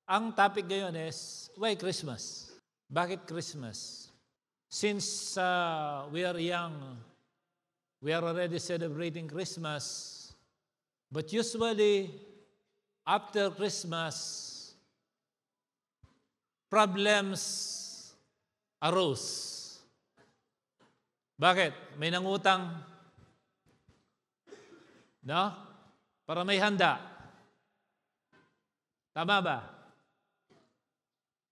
Ang topic ngayon is, why Christmas? Bakit Christmas? Since we are young, we are already celebrating Christmas. But usually, after Christmas, problems arose. Bakit? May nangutang, no? Para may handa. Tama ba?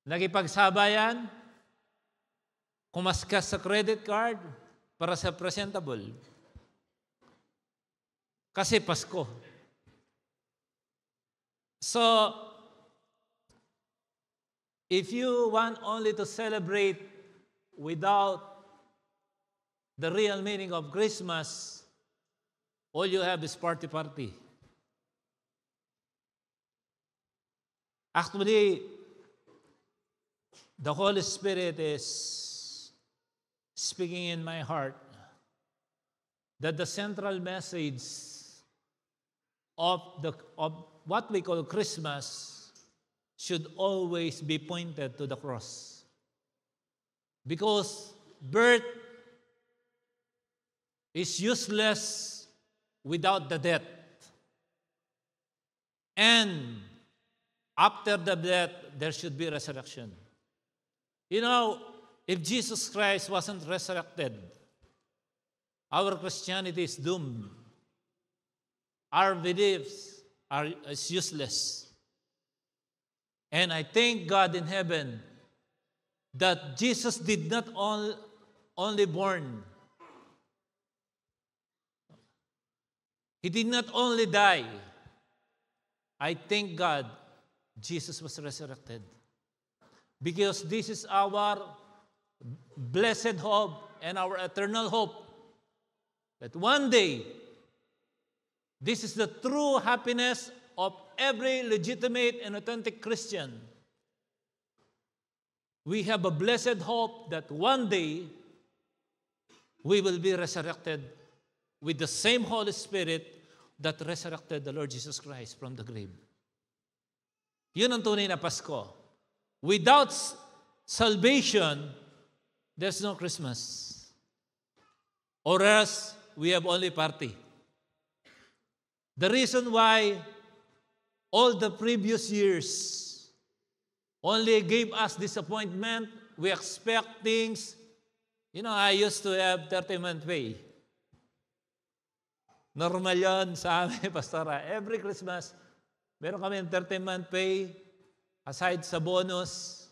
Nagipagsabayan, kumaskas sa credit card para sa presentable. Kasi Pasko. So, if you want only to celebrate without the real meaning of Christmas, all you have is party. Actually, the Holy Spirit is speaking in my heart that the central message of what we call Christmas should always be pointed to the cross. Because birth is useless without the death. And after the death, there should be resurrection. You know, if Jesus Christ wasn't resurrected, our Christianity is doomed. Our beliefs is useless. And I thank God in heaven that Jesus did not only born. He did not only die. I thank God Jesus was resurrected. Because this is our blessed hope and our eternal hope that one day, this is the true happiness of every legitimate and authentic Christian. We have a blessed hope that one day we will be resurrected with the same Holy Spirit that resurrected the Lord Jesus Christ from the grave. Yun ang tunay na Pasko. Without salvation, there's no Christmas. Or else, we have only party. The reason why all the previous years only gave us disappointment, we expect things. You know, I used to have 30-month pay. Normal yan sa amin, Pastora. Every Christmas, meron kami 30-month pay, aside sa bonus.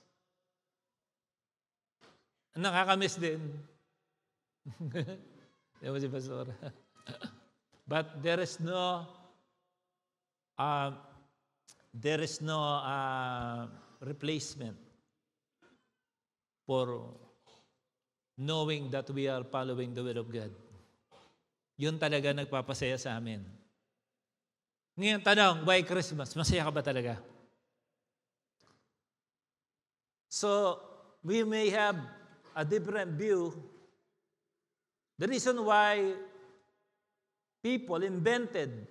Nakakamiss din. Di ba si Pastora? But there is no replacement for knowing that we are following the will of God. Yun talaga nagpapasaya sa amin. Ngayon tanong, why Christmas? Masaya ka ba talaga? So, we may have a different view. The reason why people invented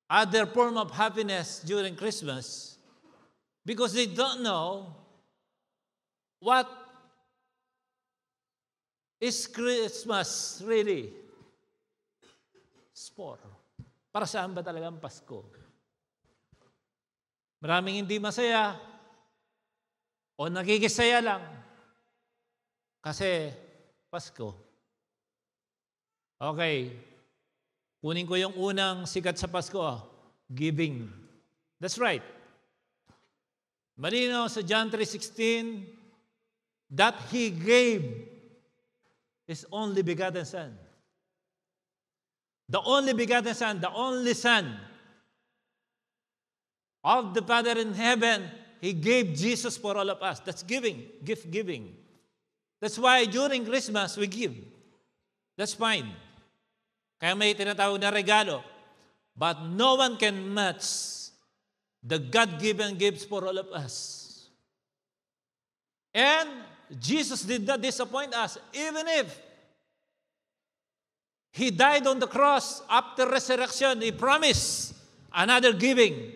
other form of happiness during Christmas because they don't know what is Christmas really. For. Para saan ba talaga ang Pasko? Maraming hindi masaya o nakikisaya lang kasi Pasko. Okay. Kunin ko yung unang sikat sa Pasko. Giving. That's right. Malinaw sa John 3:16 that He gave His only begotten Son. The only begotten Son, the only Son of the Father in heaven, He gave Jesus for all of us. That's giving, gift giving. That's why during Christmas, we give. That's fine. Kaya may tinatawag na regalo. But no one can match the God-given gifts for all of us. And Jesus did not disappoint us, even if He died on the cross after resurrection. He promised another giving.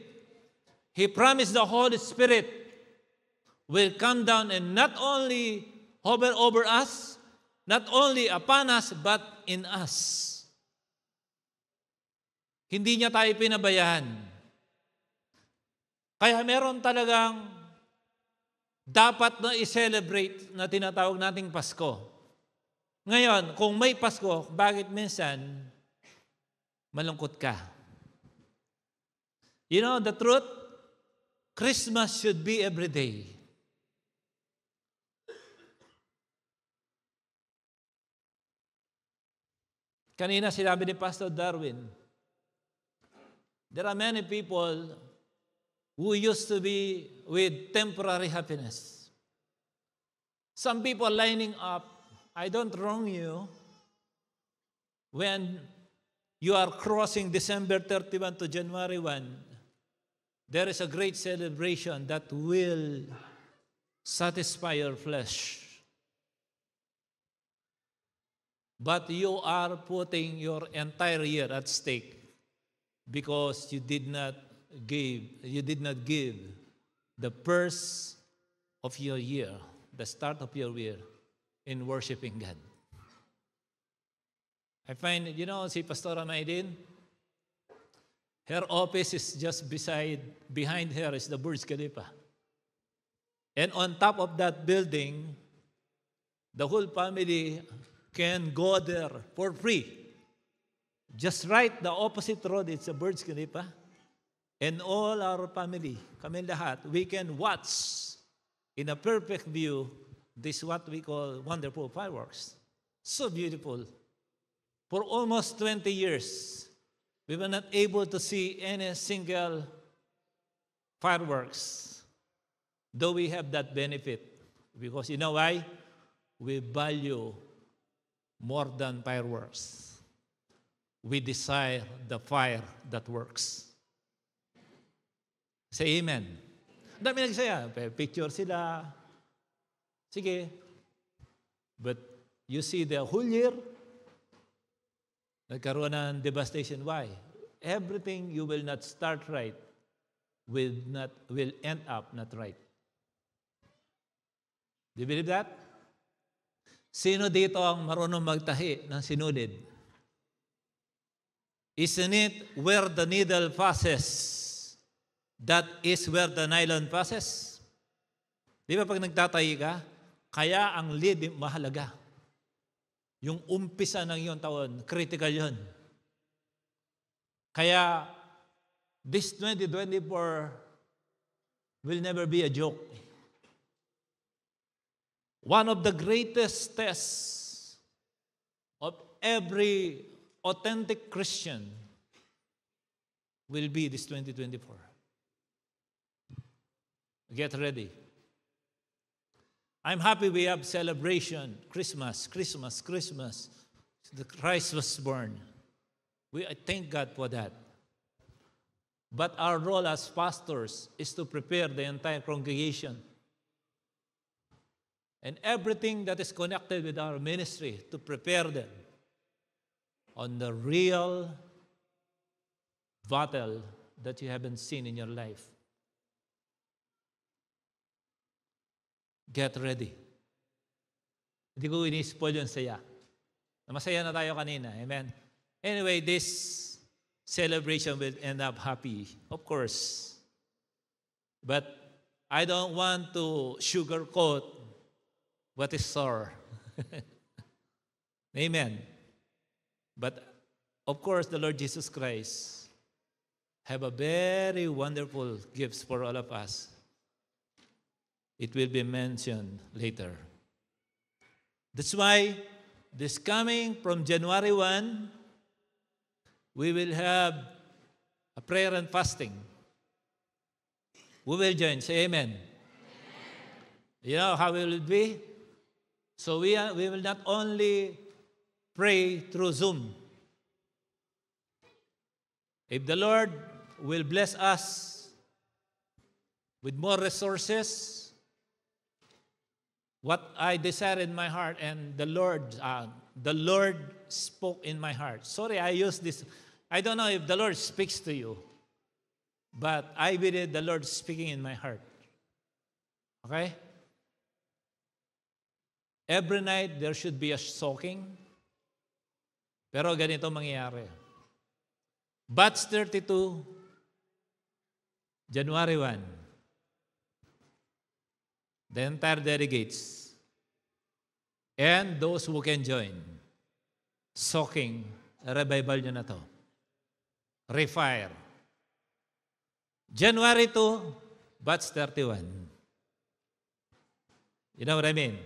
He promised the Holy Spirit will come down and not only hover over us, not only upon us, but in us. Hindi niya tayo pinabayaan. Kaya meron talagang dapat na i-celebrate na tinatawag nating Pasko. Ngayon, kung may Pasko, bakit minsan malungkot ka? You know, the truth, Christmas should be every day. Kanina sinabi ni Pastor Darwin, there are many people who used to be with temporary happiness. Some people lining up, I don't wrong you, when you are crossing December 31 to January 1, there is a great celebration that will satisfy your flesh. But you are putting your entire year at stake because you did not give the first of your year, the start of your year, in worshiping God. I find, you know, si Pastora Maydin, her office is just behind her is the Burj Khalifa. And on top of that building, the whole family can go there for free. Just right, the opposite road, it's a Burj Khalifa. And all our family, kami lahat, we can watch in a perfect view this what we call wonderful fireworks. So beautiful. For almost 20 years, we were not able to see any single fireworks, though we have that benefit. Because you know why? We value more than fireworks. We desire the fire that works. Say amen. Ang dami nagsaya. Picture sila. Sige. But you see the whole year, nagkaroon ng devastation. Why? Everything you will not start right will end up not right. Do you believe that? Sino dito ang marunong magtahi ng sinulid? Isn't it where the needle passes, that is where the nylon passes? Di ba pag nagtatahi ka, kaya ang lead mahalaga. Yung umpisa ng iyong taon, critical yun. Kaya this 2024 will never be a joke. One of the greatest tests of every authentic Christian will be this 2024. Get ready. I'm happy we have celebration, Christmas. The Christ was born. I thank God for that. But our role as pastors is to prepare the entire congregation and everything that is connected with our ministry to prepare them on the real battle that you haven't seen in your life. Get ready. Hindi ko ini-spoil yung saya. Masaya na tayo kanina. Amen? Anyway, this celebration will end up happy, of course. But I don't want to sugarcoat what is sour. Amen. But of course, the Lord Jesus Christ have a very wonderful gifts for all of us. It will be mentioned later. That's why this coming from January 1, we will have a prayer and fasting. We will join. Say amen. You know how will it be? So we will not only pray through Zoom. If the Lord will bless us with more resources, what I desire in my heart, and the Lord spoke in my heart. Sorry, I use this. I don't know if the Lord speaks to you. But I believe the Lord speaking in my heart. Okay? Every night, there should be a soaking. Pero ganito mangyayari. Batch 32, January 1. The entire delegates and those who can join, soaking, revival nyo na to. Refire. January 2, batch 31. You know what I mean?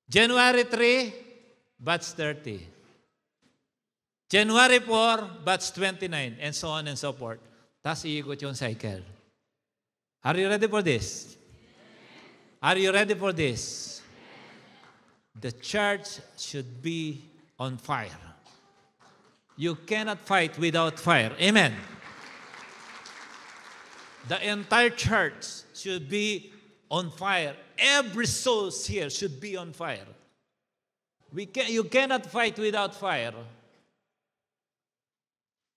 January 3, batch 30. January 4, batch 29, and so on and so forth. Tapos iikot yung cycle. Are you ready for this? Are you ready for this? The church should be on fire. You cannot fight without fire. Amen. The entire church should be on fire. Every soul here should be on fire. You cannot fight without fire.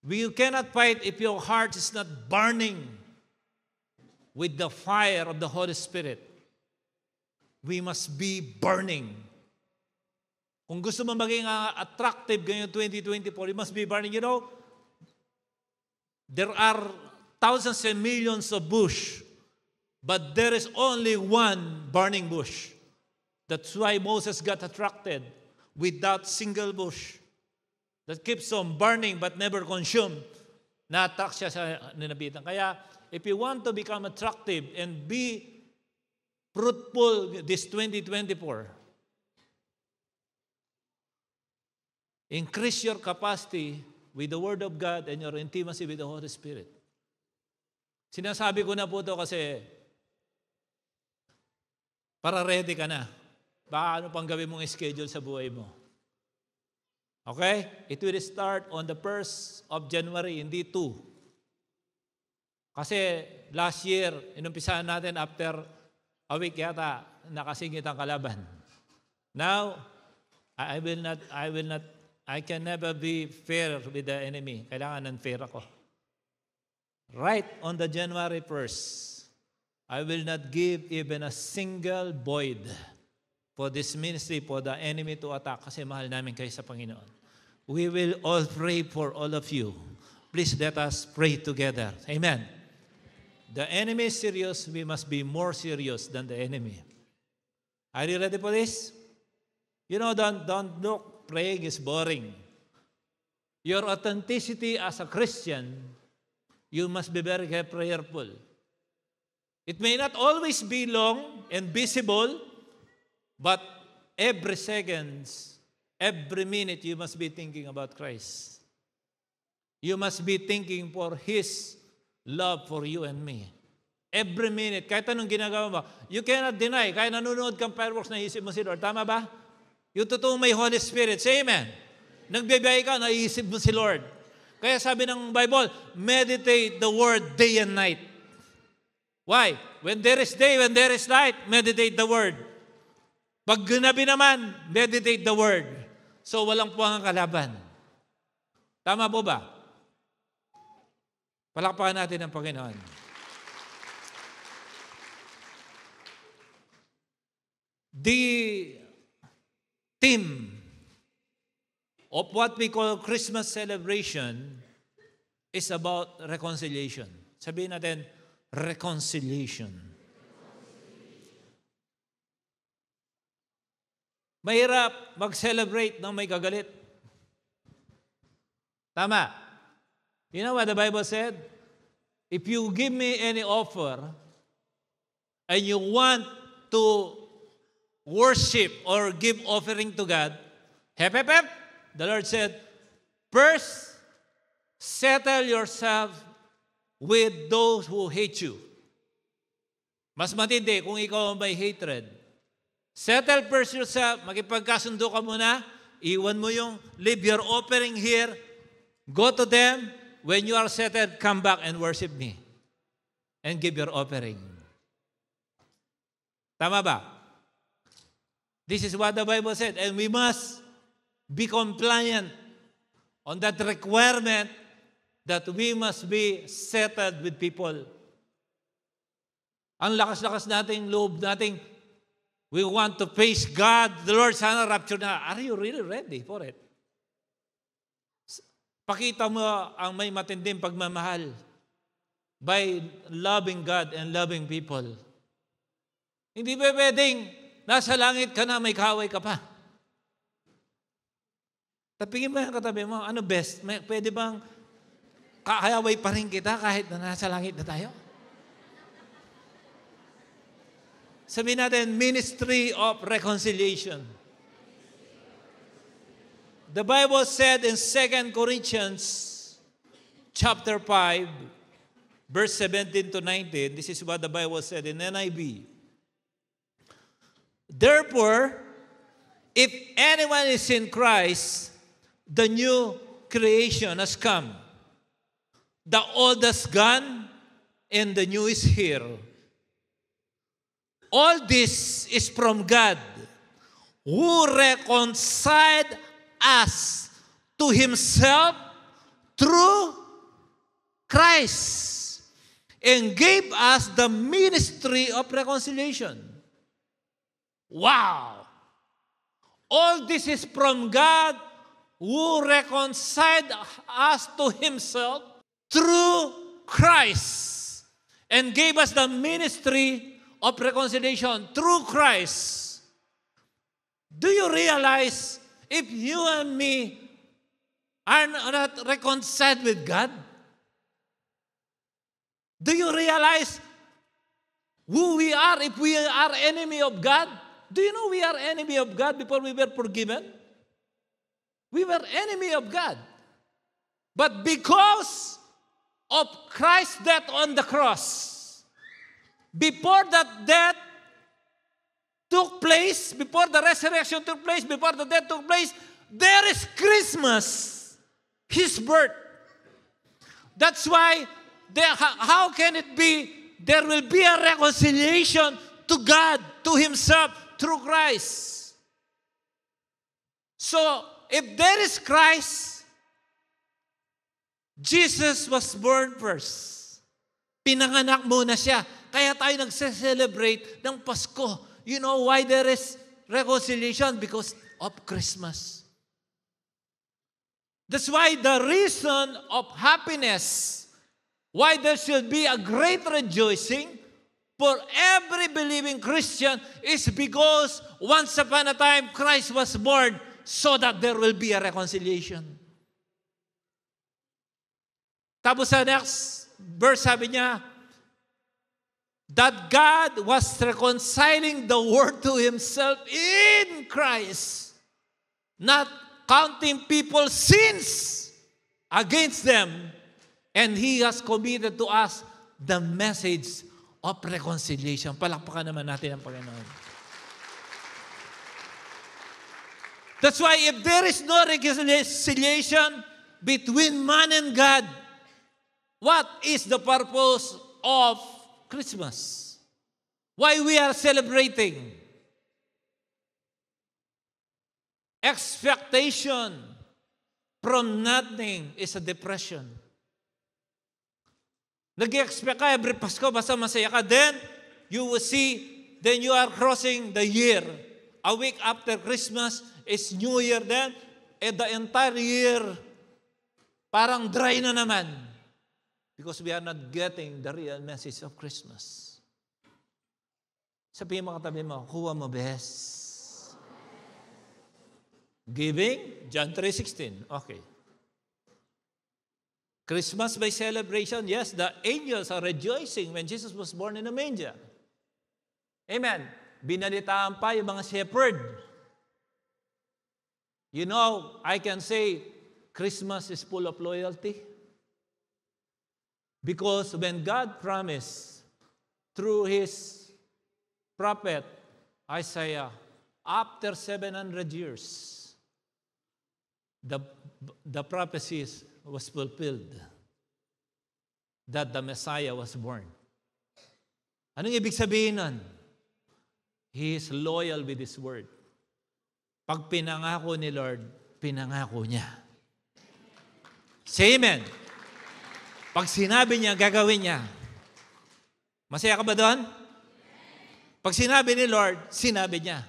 You cannot fight if your heart is not burning with the fire of the Holy Spirit. We must be burning. Kung gusto mo maging attractive ngayong 2024, you must be burning. You know, there are thousands and millions of bush, but there is only one burning bush. That's why Moses got attracted with that single bush that keeps on burning but never consumed. Na-attract siya sa ninabitan. Kaya, if you want to become attractive and be fruitful this 2024, increase your capacity with the Word of God and your intimacy with the Holy Spirit. Sinasabi ko na po ito kasi para ready ka na. Baka ano pang gawin mong schedule sa buhay mo. Okay? It will start on the 1st of January, hindi 2. Kasi last year, inumpisahan natin after a week yata, nakasingit ang kalaban. Now, I can never be fair with the enemy. Kailangan unfair ako. Right on the January 1st, I will not give even a single void for this ministry, for the enemy to attack, kasi mahal namin kayo sa Panginoon. We will all pray for all of you. Please let us pray together. Amen. The enemy is serious, we must be more serious than the enemy. Are you ready for this? You know, don't look, praying is boring. Your authenticity as a Christian, you must be very prayerful. It may not always be long and visible, but every second, every minute, you must be thinking about Christ. You must be thinking for His love for you and me. Every minute, kahit anong ginagawa mo, you cannot deny, kahit nanonood kang fireworks, naisip mo si Lord. Tama ba? Yung totoong may Holy Spirit. Say amen. Nagbibiyay ka, naisip mo si Lord. Kaya sabi ng Bible, meditate the Word day and night. Why? When there is day, when there is night, meditate the Word. Pag gabi naman, meditate the Word. So walang puwang ang kalaban. Tama po ba? Palakpakan natin ang Panginoon. The theme of what we call Christmas celebration is about reconciliation. Sabihin natin, reconciliation. Mahirap mag-celebrate ng may kagalit. Tama. You know what the Bible said? If you give me any offer and you want to worship or give offering to God, hep, hep, hep, the Lord said, first, settle yourself with those who hate you. Mas matindi kung ikaw may hatred. Settle first yourself, makipagkasundo ka muna, iwan mo yung, leave your offering here, go to them, when you are settled, come back and worship me. And give your offering. Tama ba? This is what the Bible said. And we must be compliant on that requirement that we must be settled with people. Ang lakas-lakas nating loob nating, we want to face God, the Lord, sana rapture na. Are you really ready for it? Pakita mo ang may matinding pagmamahal by loving God and loving people. Hindi ba pwedeng nasa langit ka na, may kaaway ka pa? Tapingin mo yung katabi mo, ano best? Pwede bang kaaway pa rin kita kahit na nasa langit na tayo? Sabihin natin, ministry of reconciliation. The Bible said in 2 Corinthians chapter 5, verse 17 to 19, this is what the Bible said in NIV. Therefore, if anyone is in Christ, the new creation has come. The old has gone, and the new is here. All this is from God, who reconciled us to Himself through Christ and gave us the ministry of reconciliation. Wow! All this is from God, who reconciled us to Himself through Christ and gave us the ministry of reconciliation through Christ. Do you realize if you and me are not reconciled with God? Do you realize who we are if we are enemy of God? Do you know we are enemy of God before we were forgiven? We were enemy of God. But because of Christ's death on the cross, before that death took place, before the resurrection took place, before the death took place, there is Christmas, His birth. That's why, how can it be there will be a reconciliation to God, to Himself, through Christ? So, if there is Christ, Jesus was born first. Pinanganak muna siya. Kaya tayo nagse-celebrate ng Pasko. You know why there is reconciliation? Because of Christmas. That's why the reason of happiness, why there should be a great rejoicing for every believing Christian is because once upon a time Christ was born so that there will be a reconciliation. Tapos sa next verse sabi niya, that God was reconciling the world to Himself in Christ, not counting people's sins against them, and He has committed to us the message of reconciliation. Palakpakan naman natin ang Panginoon. That's why if there is no reconciliation between man and God, what is the purpose of Christmas? Why we are celebrating? Expectation from nothing is a depression. Nag-expect ka every Pasko, basta masaya ka. Then, you will see, then you are crossing the year. A week after Christmas is New Year then, and the entire year, parang dry na naman. Because we are not getting the real message of Christmas. Sabihin mo katabi mo, kuha mo best. Giving, John 3:16. Okay. Christmas by celebration, yes, the angels are rejoicing when Jesus was born in a manger. Amen. Binalitaan pa yung mga shepherd. You know, I can say Christmas is full of loyalty. Because when God promised through His prophet Isaiah, after 700 years, the prophecies was fulfilled that the Messiah was born. Anong ibig sabihin nun? He is loyal with His word. Pag pinangako ni Lord, pinangako niya. Say amen. Pag sinabi niya, gagawin niya. Masaya ka ba doon? Pag sinabi ni Lord, sinabi niya.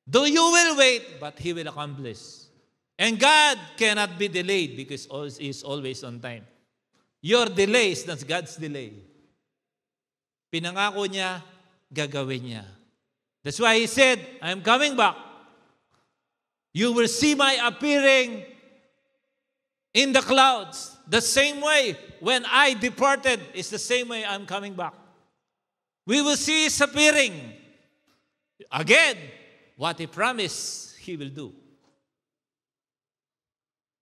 Though you will wait, but He will accomplish. And God cannot be delayed because He is always on time. Your delay is not God's delay. Pinangako niya, gagawin niya. That's why He said, I am coming back. You will see my appearing in the clouds. The same way when I departed is the same way I'm coming back. We will see His appearing. Again, what He promised, He will do.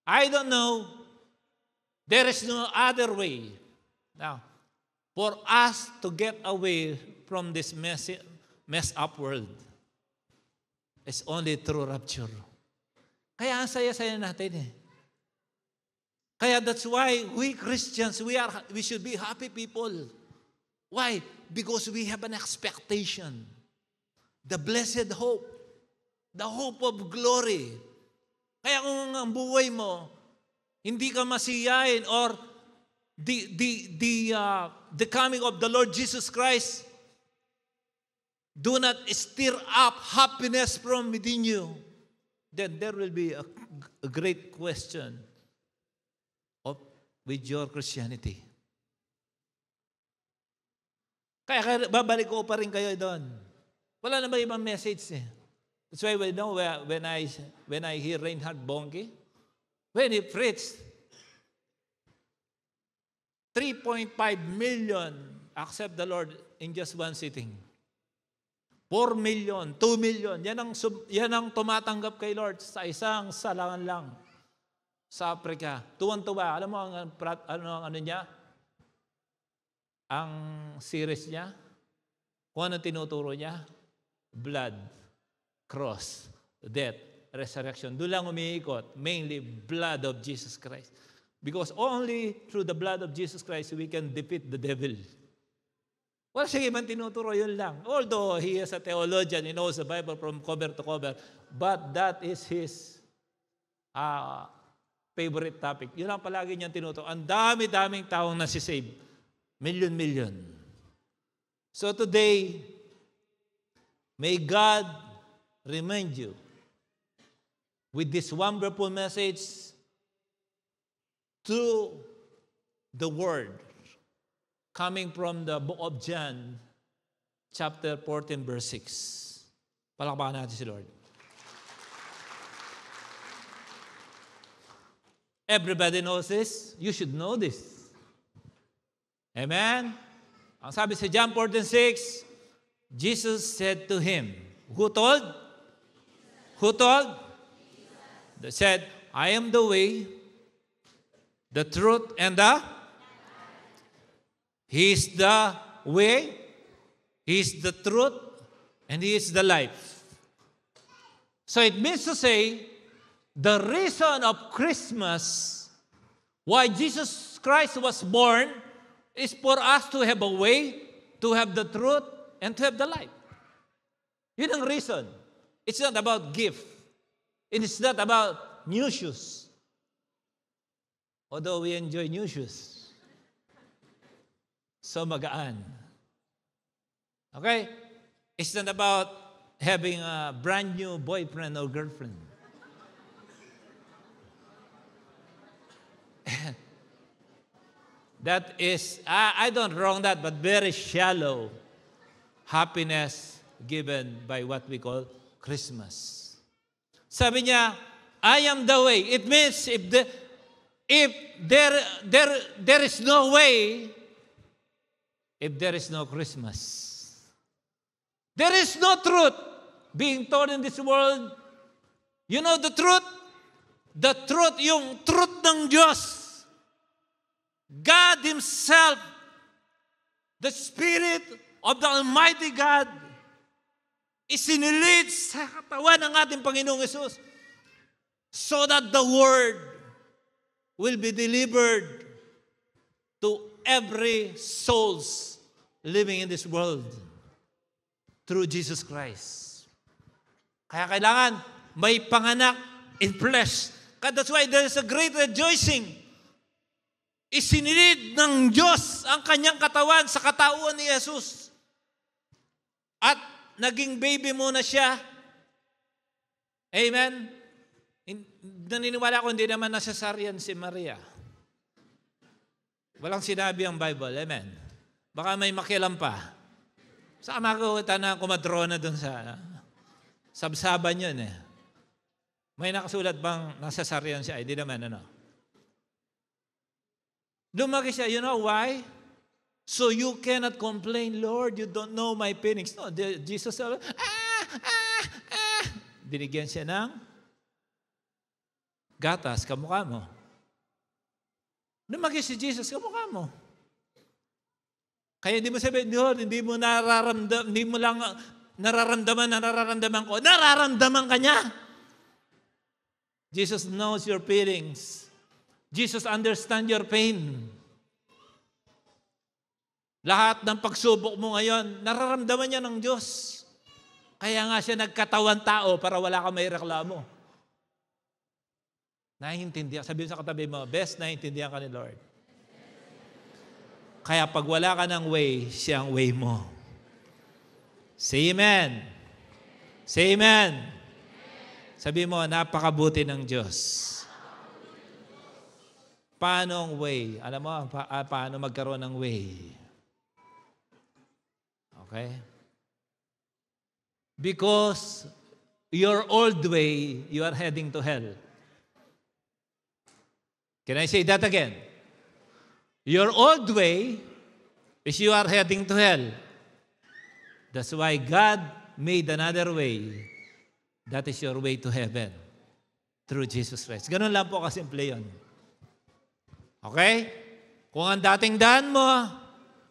I don't know. There is no other way. Now, for us to get away from this messed up world, it's only through rapture. Kaya ang saya-saya natin eh. Kaya that's why we Christians, we should be happy people. Why? Because we have an expectation. The blessed hope. The hope of glory. Kaya kung ang buhay mo, hindi ka masiyahin or the coming of the Lord Jesus Christ do not stir up happiness from within you, then there will be a great question with your Christianity. Kaya babalik ko pa rin kayo doon. Wala na ba ibang message eh? That's why we know when I hear Reinhard Bonnke, when he preached, 3.5 million accept the Lord in just one sitting. 4 million, 2 million, yan ang tumatanggap kay Lord sa isang salangan lang. Sa Africa. Tuwan-tuwa. Alam mo ano niya? Ang series niya? Kung ano tinuturo niya? Blood, cross, death, resurrection. Doon lang umiikot. Mainly, blood of Jesus Christ. Because only through the blood of Jesus Christ we can defeat the devil. Wala siya ibang tinuturo, yun lang. Although he is a theologian, he knows the Bible from cover to cover, but that is his favorite topic. Yun ang palagi niyang tinuturo. Ang dami-daming taong nasisave. Million. So today, may God remind you with this wonderful message through the Word coming from the book of John, chapter 14, verse 6. Palakpakan natin si Lord. Everybody knows this. You should know this. Amen? Ang sabi sa John 14:6, Jesus said to him, who told? Who told? They said, I am the way, the truth, and the? He is the way, He is the truth, and He is the life. So it means to say, the reason of Christmas, why Jesus Christ was born, is for us to have a way, to have the truth, and to have the life. Yun ang reason. It's not about gift. It is not about new shoes. Although we enjoy new shoes. So magaan. Okay? It's not about having a brand new boyfriend or girlfriend. That is, I don't wrong that, but very shallow happiness given by what we call Christmas. Sabi niya, I am the way. It means if there is no way, if there is no Christmas, there is no truth being told in this world. You know the truth? The truth, yung truth ng Diyos. God Himself, the Spirit of the Almighty God, isinilid sa katawan ng ating Panginoong Hesus so that the Word will be delivered to every souls living in this world through Jesus Christ. Kaya kailangan may panganak in flesh. That's why there is a great rejoicing Isinilid ng Diyos ang kanyang katawan sa katauhan ni Jesus. At naging baby muna siya. Amen? Naniniwala ko hindi naman nasasaryan si Maria. Walang sinabi ang Bible. Amen? Baka may makialam pa. Saka makakita na kumadrona doon sa sabsaban yun eh. May nakasulat bang nasasaryan siya? Hindi naman, ano? Lumaki siya, you know why? So you cannot complain, Lord, you don't know my painings. No, Jesus said, binigyan siya ng gatas, kamukha mo. Lumaki si Jesus, kamukha mo. Kaya hindi mo sabihin, Lord, hindi mo lang nararamdaman ko. Nararamdaman ka niya. Jesus knows your feelings. Jesus understands your pain. Lahat ng pagsubok mo ngayon, nararamdaman niya ng Diyos. Kaya nga siya nagkatawan tao para wala ka may reklamo. Naiintindihan. Sabihin sa katabi mo, best naiintindihan ka ni Lord. Kaya pag wala ka ng way, siya ang way mo. Say amen. Say amen. Sabi mo, napakabuti ng Diyos. Paano ang way? Alam mo, paano magkaroon ng way? Okay? Because your old way, you are heading to hell. Can I say that again? Your old way is you are heading to hell. That's why God made another way. That is your way to heaven. Through Jesus Christ. Ganun lang po kasimple yun. Okay? Kung ang dating daan mo,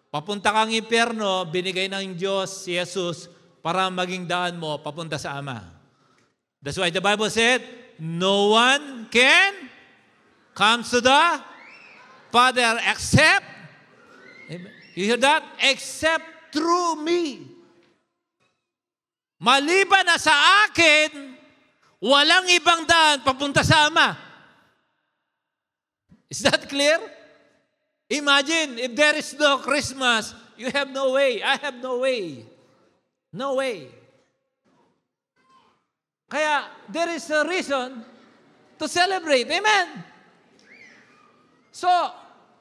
papunta kang impyerno, binigay ng Diyos si Jesus para maging daan mo papunta sa Ama. That's why the Bible said, no one can come to the Father except, you hear that? Except through me. Maliban na sa akin, walang ibang daan papunta sa Ama. Is that clear? Imagine, if there is no Christmas, you have no way. I have no way. No way. Kaya, there is a reason to celebrate. Amen? So,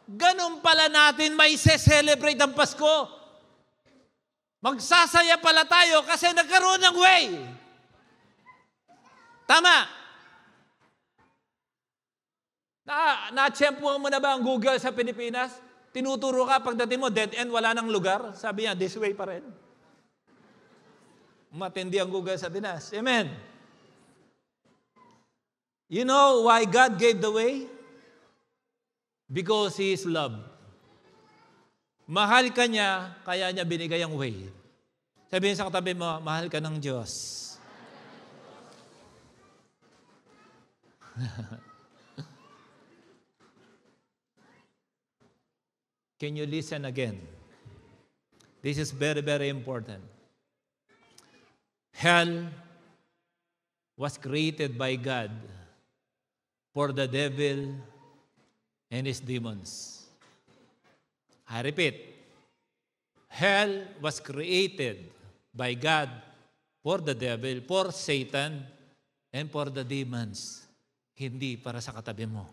ganun pala natin may celebrate ang Pasko. Magsasaya pala tayo kasi nagkaroon ng way. Tama. Na-tsempuhan mo na ba ang Google sa Pilipinas? Tinuturo ka pagdating mo, dead end, wala nang lugar. Sabi niya, this way pa rin. Matindi ang Google sa Pinas. Amen. You know why God gave the way? Because He is love. Mahal ka niya, kaya niya binigay ang way. Sabihin sa katabi mo, mahal ka ng Diyos. Can you listen again? This is very, very important. Hell was created by God for the devil and his demons. I repeat, hell was created by God for the devil, for Satan, and for the demons. Hindi para sa katabi mo.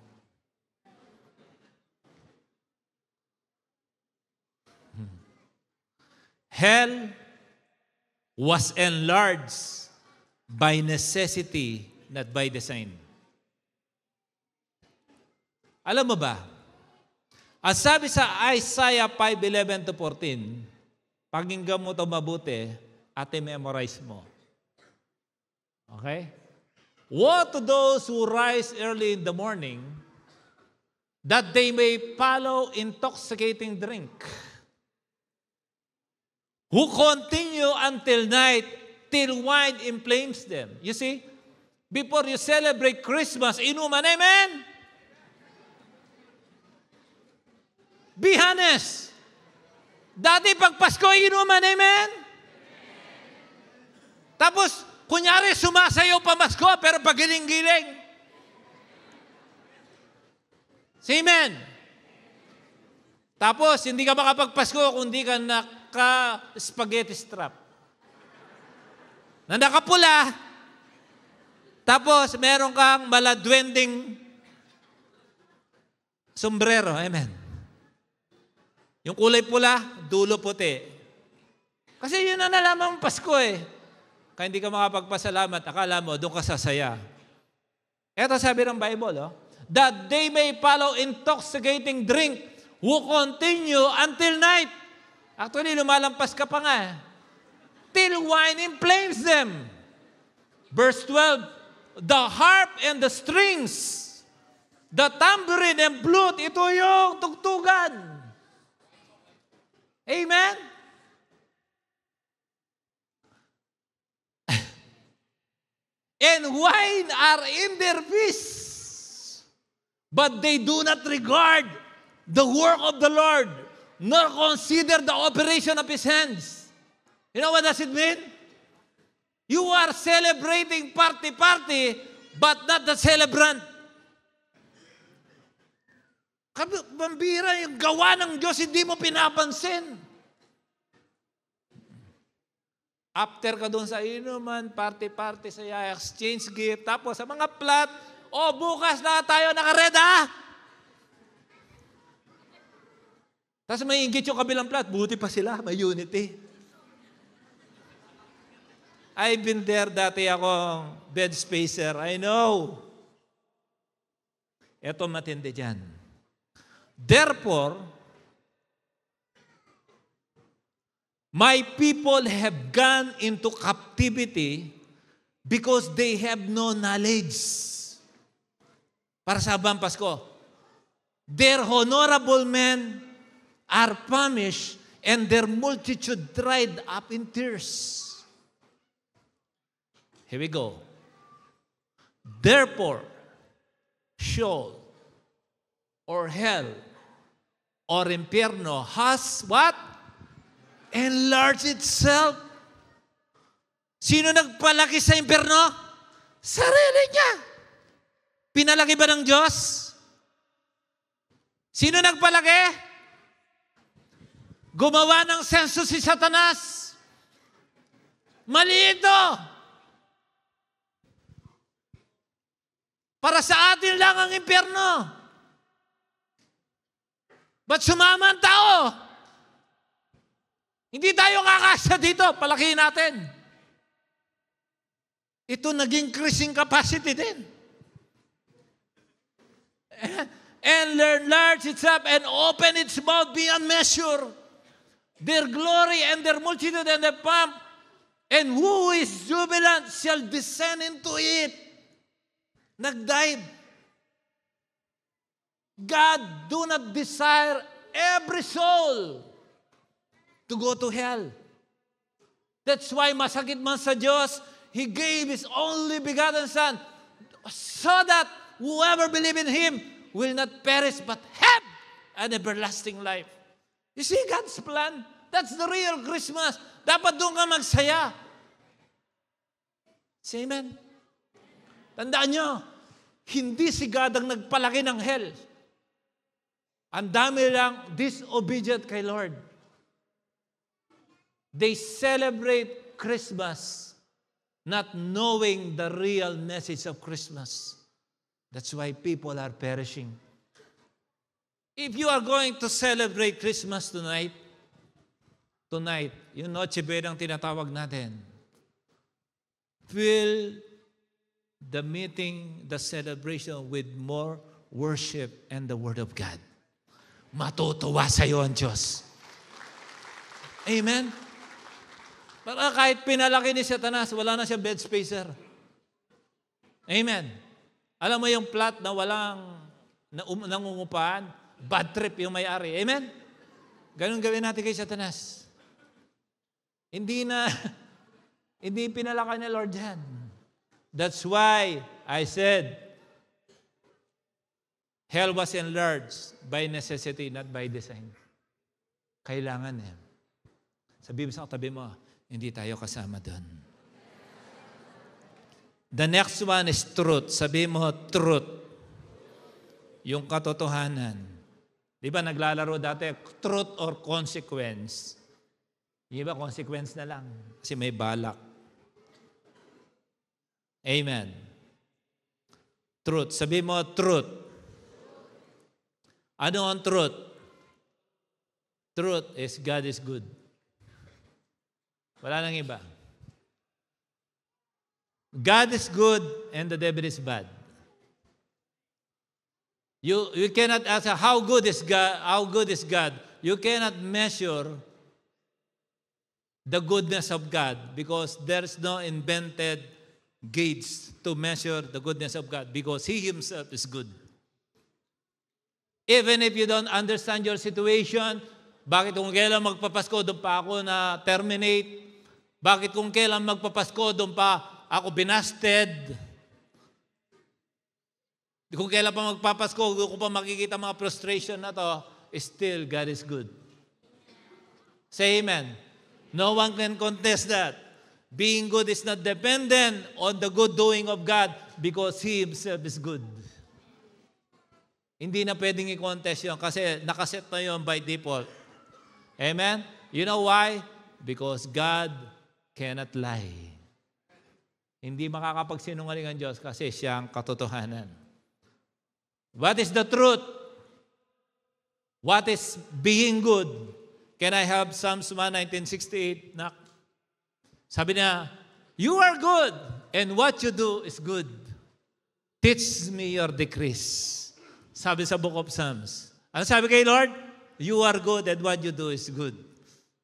Hell was enlarged by necessity, not by design. Alam mo ba? Ang sabi sa Isaiah 5:11-14, pakinggan mo ito mabuti at i-memorize mo. Okay? Woe to those who rise early in the morning, that they may follow intoxicating drink, who continue until night, till wine inflames them. You see, before you celebrate Christmas, inuman, amen? Be honest. Dati pag Pasko, inuman, amen? Tapos, kunyari, sumasayaw pa Pasko, pero pag giling-giling. Say amen. Tapos, hindi ka makapagpasko kung hindi ka naka-spaghetti strap. Na nakapula, tapos meron kang maladwending sombrero. Amen. Yung kulay pula, dulo puti. Kasi yun na nalamang Pasko eh. Kaya hindi ka makapagpasalamat, akala mo, doon ka sasaya. Ito sabi ng Bible, that they may follow intoxicating drink who continue until night. Actually, lumalampas ka pa nga. Till wine inflames them. Verse 12, the harp and the strings, the tambourine and flute, ito yung tugtugan. Amen? And wine are in their feasts, but they do not regard the work of the Lord, nor consider the operation of His hands. You know what does it mean? You are celebrating party, but not the celebrant. Bambira, yung gawa ng Diyos, hindi mo pinapansin. After ka doon sa inuman, party sa exchange gift, tapos sa mga plot, bukas na tayo nakareda. Tapos may inggit yung kabilang plot, buti pa sila, may unity. I've been there, dati akong bed spacer, I know. Ito matindi dyan. Therefore, my people have gone into captivity because they have no knowledge. Para sa Habang Pasko, their honorable men are famished and their multitude dried up in tears. Here we go. Therefore, Sheol or hell or impierno has what? Enlarged itself. Sino nagpalaki sa impierno? Sarili niya. Pinalaki ba ng Diyos? Sino nagpalaki? Gumawa ng senso si Satanas. Mali ito. Para sa atin lang ang impierno. Ba't sumama ang tao? Hindi tayo kakasya dito. Palakihin natin. Ito naging increasing capacity din. And enlarge itself and open its mouth beyond measure. Their glory and their multitude and their pomp. And who is jubilant shall descend into it. Nag-dive. God do not desire every soul to go to hell. That's why masakit man sa Diyos, He gave His only begotten Son so that whoever believe in Him will not perish but have an everlasting life. You see God's plan? That's the real Christmas. Dapat doon ka magsaya. Say amen? Tandaan nyo, hindi si God ang nagpalaki ng hell. Ang dami lang disobedient kay Lord. They celebrate Christmas not knowing the real message of Christmas. That's why people are perishing. If you are going to celebrate Christmas tonight, yung Noche Buena ang tinatawag natin, fill the meeting, the celebration with more worship and the Word of God. Matutuwa sa iyo ang Diyos. Amen? Para kahit pinalaki ni Satanas, wala na siyang bed spacer. Amen? Alam mo yung plot na walang nangungupahan, bad trip yung may-ari. Amen? Ganun gawin natin kay Satanas. Hindi pinalaki ni Lord yan. That's why I said, hell was enlarged by necessity, not by design. Kailangan eh. Sabihin mo sa katabi mo, hindi tayo kasama doon. The next one is truth. Sabihin mo, truth. Yung katotohanan. Di ba naglalaro dati, truth or consequence? Di ba, consequence na lang. Kasi may balak. Amen. Truth. Sabi mo, truth. Ano ang truth? Truth is God is good. Wala nang iba. God is good and the devil is bad. You cannot ask how good is God, how good is God. You cannot measure the goodness of God because there's no invented gauge to measure the goodness of God because He Himself is good. Even if you don't understand your situation, bakit kung kailan magpapasko, doon pa ako na terminate? Bakit kung kailan magpapasko, doon pa ako binasted? Kung kailan pa magpapasko, doon ko pa makikita mga frustration na to, still God is good. Say amen. No one can contest that. Being good is not dependent on the good doing of God because He Himself is good. Hindi na pwedeng i-contest yun kasi nakaset na yun by default. Amen? You know why? Because God cannot lie. Hindi makakapagsinungaling ang Diyos kasi Siya ang katotohanan. What is the truth? What is being good? Can I have Psalms 1:19-68? Sabi niya, you are good and what you do is good. Teach me your decrees. Sabi sa book of Psalms. Ano sabi kay Lord? You are good and what you do is good.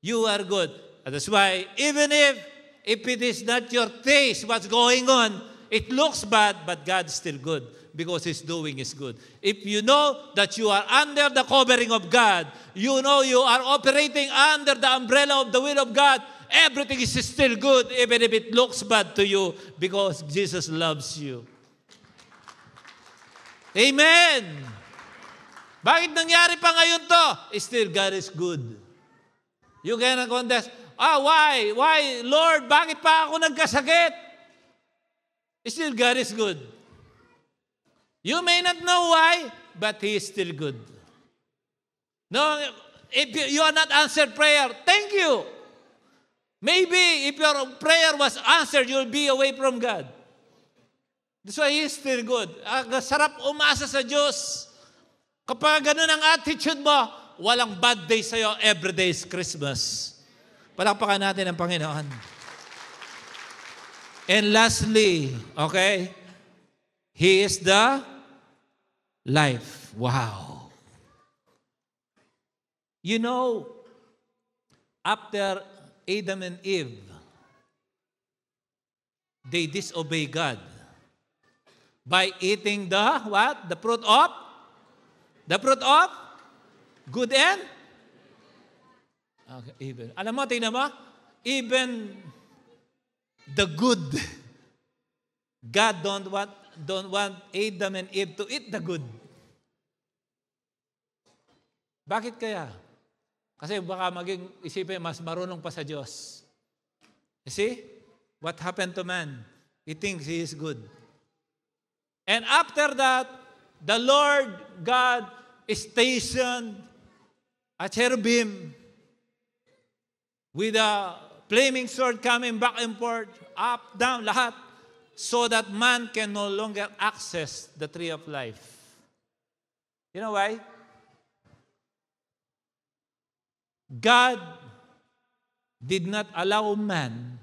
You are good. And that's why, even if it is not your taste what's going on, it looks bad, but God's still good because His doing is good. If you know that you are under the covering of God, you know you are operating under the umbrella of the will of God, everything is still good even if it looks bad to you because Jesus loves you. Amen! Bakit nangyari pa ngayon to? Still, God is good. You cannot contest, why? Why? Lord, bakit pa ako nagkasakit? Still, God is good. You may not know why, but He is still good. No, if you are not answered prayer, thank you. Maybe if your prayer was answered, you'll be away from God. That's why He is still good. Sarap umasa sa Diyos. Kapag ganun ang attitude mo, walang bad day sa'yo, every day is Christmas. Palakpakan natin ang Panginoon. And lastly, okay, He is the life. Wow. You know, after Adam and Eve, they disobey God by eating the what? The fruit of? The fruit of? Good and? Okay, even. Alam mo, tingnan mo, even the good, God don't want Adam and Eve to eat the good. Bakit kaya? Kasi baka maging isipin, mas marunong pa sa Diyos. You see? What happened to man? He thinks he is good. And after that, the Lord God stationed a cherubim with a flaming sword coming back and forth, up, down, lahat, so that man can no longer access the tree of life. You know why? God did not allow man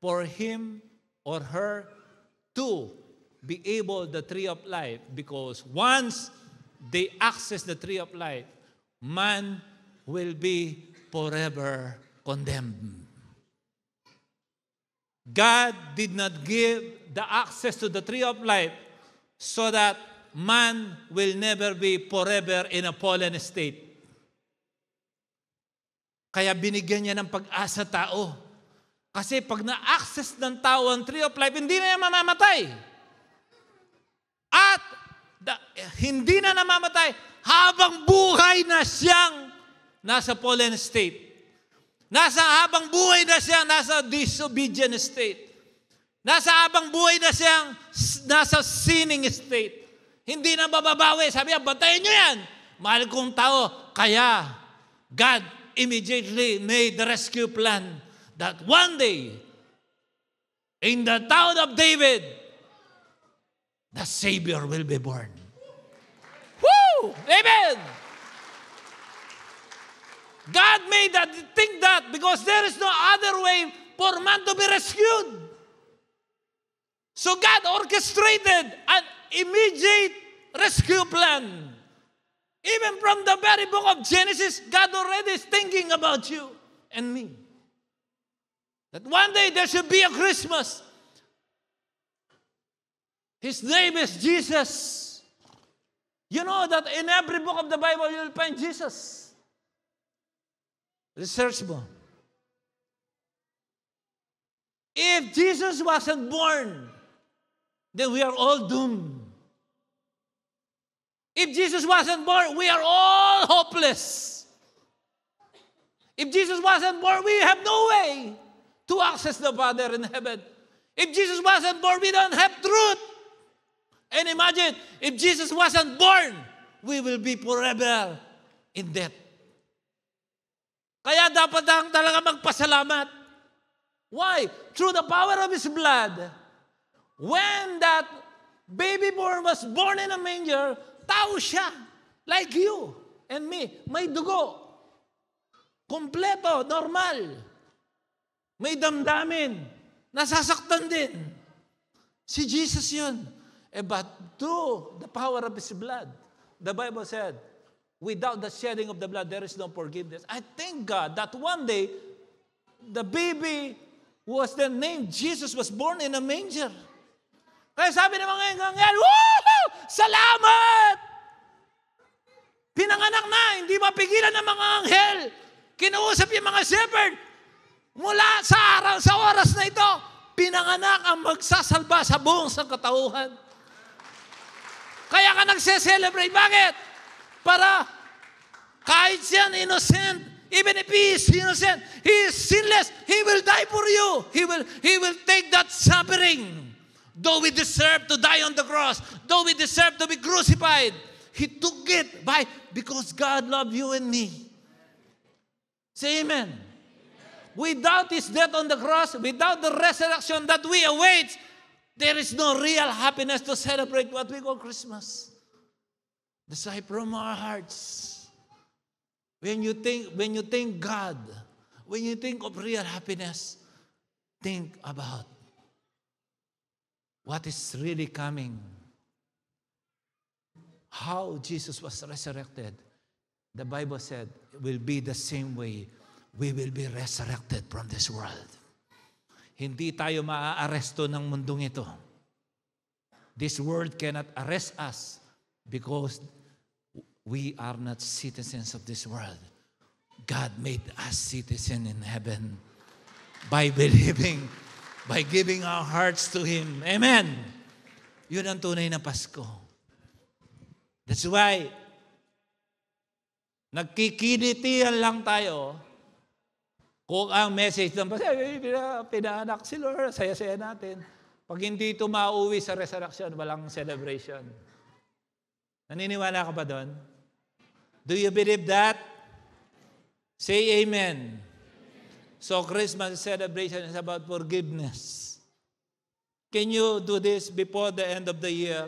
for him or her to be able the tree of life, because once they access the tree of life, man will be forever condemned. God did not give the access to the tree of life so that man will never be forever in a fallen state. Kaya binigyan niya ng pag-asa tao. Kasi pag na-access ng tao ang tree of life, hindi na niya mamamatay. At hindi na namamatay habang buhay na siyang nasa fallen state. Habang buhay na siyang nasa disobedient state. Habang buhay na siyang nasa sinning state. Hindi na mababawi. Sabi niya, bantayan niyo yan. mahal kong tao, kaya God immediately made the rescue plan that one day, in the town of David, the Savior will be born. Woo! Amen! God made that, think that, because there is no other way for man to be rescued. So God orchestrated an immediate rescue plan. Even from the very book of Genesis, God already is thinking about you and me. That one day there should be a Christmas. His name is Jesus. You know that in every book of the Bible, you'll find Jesus. Research mo. If Jesus wasn't born, then we are all doomed. If Jesus wasn't born, we are all hopeless. If Jesus wasn't born, we have no way to access the Father in heaven. If Jesus wasn't born, we don't have truth. And imagine, if Jesus wasn't born, we will be forever in death. Kaya dapat lang talaga magpasalamat. Why? Through the power of His blood, when that baby born was born in a manger, tao siya, like you and me. May dugo. Kompleto, normal. May damdamin. Nasasaktan din. Si Jesus yun. But through the power of His blood, the Bible said, without the shedding of the blood, there is no forgiveness. I thank God that one day, the baby who was then named Jesus was born in a manger. Kaya sabi ng mga anghel, woohoo! Salamat! Pinanganak na, hindi mapigilan ng mga anghel. Kinausap yung mga shepherd. Mula sa oras na ito, pinanganak ang magsasalba sa buong sangkatauhan. Kaya ka nagse-celebrate. Bakit? Para kahit siya innocent, even if he is innocent, he is sinless, he will die for you. He will take that suffering. Though we deserve to die on the cross, though we deserve to be crucified, He took it because God loved you and me. Say amen. Without His death on the cross, without the resurrection that we await, there is no real happiness to celebrate what we call Christmas. Decide from our hearts. When you think God, when you think of real happiness, think about what is really coming. How Jesus was resurrected. The Bible said it will be the same way we will be resurrected from this world. Hindi tayo maaaresto ng mundong ito. This world cannot arrest us because we are not citizens of this world. God made us citizens in heaven by believing, by giving our hearts to Him. Amen. Yun ang tunay na Pasko. That's why, nagkikiditihan lang tayo kung ang message ng pinaanak si Lord, saya-saya natin. Pag hindi ito mauwi sa resurrection, walang celebration. Naniniwala ka ba doon? Do you believe that? Say amen. So Christmas celebration is about forgiveness. Can you do this before the end of the year?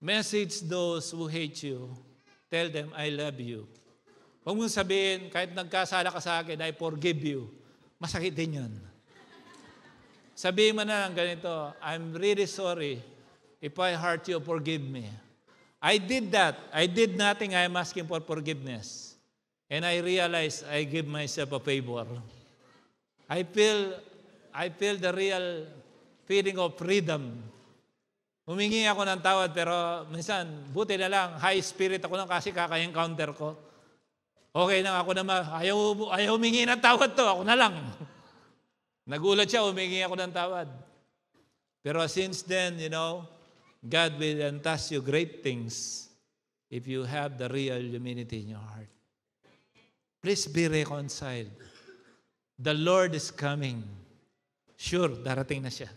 Message those who hate you. Tell them, I love you. Huwag mong sabihin, kahit nagkasala ka sa akin, I forgive you. Masakit din yun. Sabihin mo na lang ganito, I'm really sorry. If I hurt you, forgive me. I did that. I did nothing. I am asking for forgiveness. And I realize I give myself a favor. I feel the real feeling of freedom. Humingi ako ng tawad, pero minsan, buti na lang, high spirit ako lang kasi kaka-encounter ko. Okay na ako naman, ayaw humingi ng tawad to, ako na lang. Nagulat siya, humingi ako ng tawad. Pero since then, God will entrust you great things if you have the real humility in your heart. Please be reconciled. The Lord is coming. Sure, darating na siya.